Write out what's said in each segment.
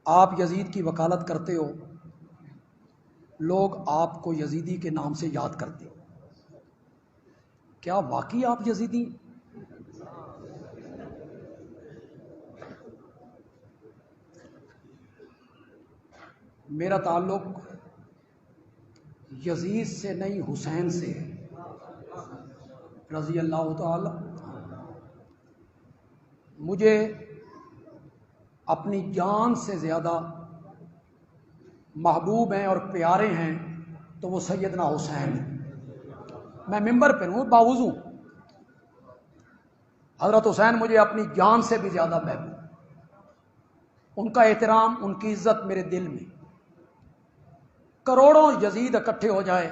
آپ یزید کی وکالت کرتے ہو، لوگ آپ کو یزیدی کے نام سے یاد کرتے ہو، کیا واقعی آپ یزیدی؟ میرا تعلق یزید سے نہیں، حسین سے ہے رضی اللہ تعالی۔ مجھے اپنی جان سے زیادہ محبوب ہیں اور پیارے ہیں تو وہ سیدنا حسین ہیں۔ میں ممبر پہ ہوں، باوضو، حضرت حسین مجھے اپنی جان سے بھی زیادہ محبوب، ان کا احترام، ان کی عزت میرے دل میں۔ کروڑوں یزید اکٹھے ہو جائے،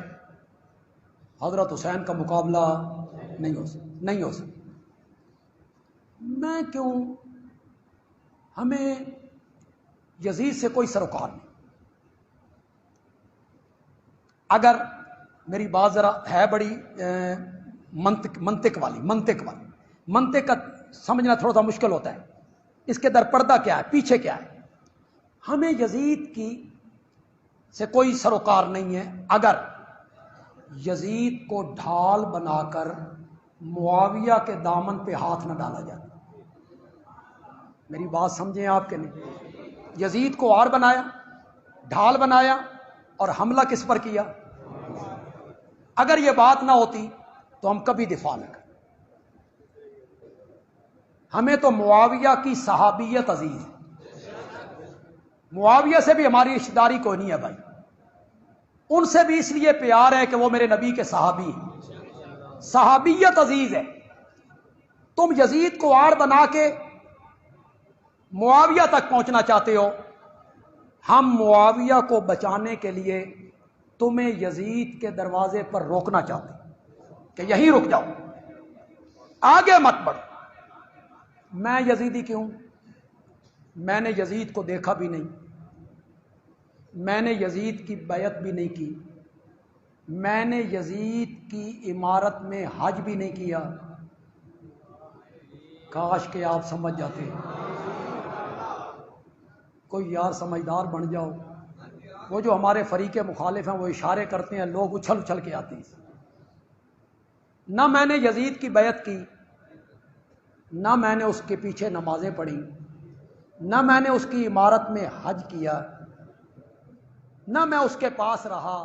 حضرت حسین کا مقابلہ نہیں ہو سکتا۔ میں کیوں؟ ہمیں یزید سے کوئی سروکار نہیں۔ اگر میری بات ذرا ہے بڑی منطق والی، منطق کا سمجھنا تھوڑا سا مشکل ہوتا ہے۔ اس کے در پردہ کیا ہے، پیچھے کیا ہے؟ ہمیں یزید کی سے کوئی سروکار نہیں ہے اگر یزید کو ڈھال بنا کر معاویہ کے دامن پہ ہاتھ نہ ڈالا جائے۔ میری بات سمجھیں آپ کے نہیں؟ یزید کو آڑ بنایا، ڈھال بنایا اور حملہ کس پر کیا؟ اگر یہ بات نہ ہوتی تو ہم کبھی دفاع نہ کریں۔ ہمیں تو معاویہ کی صحابیت عزیز ہے، معاویہ سے بھی ہماری رشتہ داری کوئی نہیں ہے بھائی، ان سے بھی اس لیے پیار ہے کہ وہ میرے نبی کے صحابی ہیں، صحابیت عزیز ہے۔ تم یزید کو آڑ بنا کے معاویہ تک پہنچنا چاہتے ہو، ہم معاویہ کو بچانے کے لیے تمہیں یزید کے دروازے پر روکنا چاہتے ہیں کہ یہیں رک جاؤ، آگے مت بڑھو۔ میں یزیدی کیوں؟ میں نے یزید کو دیکھا بھی نہیں، میں نے یزید کی بیعت بھی نہیں کی، میں نے یزید کی عمارت میں حج بھی نہیں کیا۔ کاش کہ آپ سمجھ جاتے، کوئی یار سمجھدار بن جاؤ۔ وہ جو ہمارے فریق مخالف ہیں وہ اشارے کرتے ہیں، لوگ اچھل اچھل کے آتے ہیں۔ نہ میں نے یزید کی بیعت کی، نہ میں نے اس کے پیچھے نمازیں پڑھی، نہ میں نے اس کی عمارت میں حج کیا، نہ میں اس کے پاس رہا،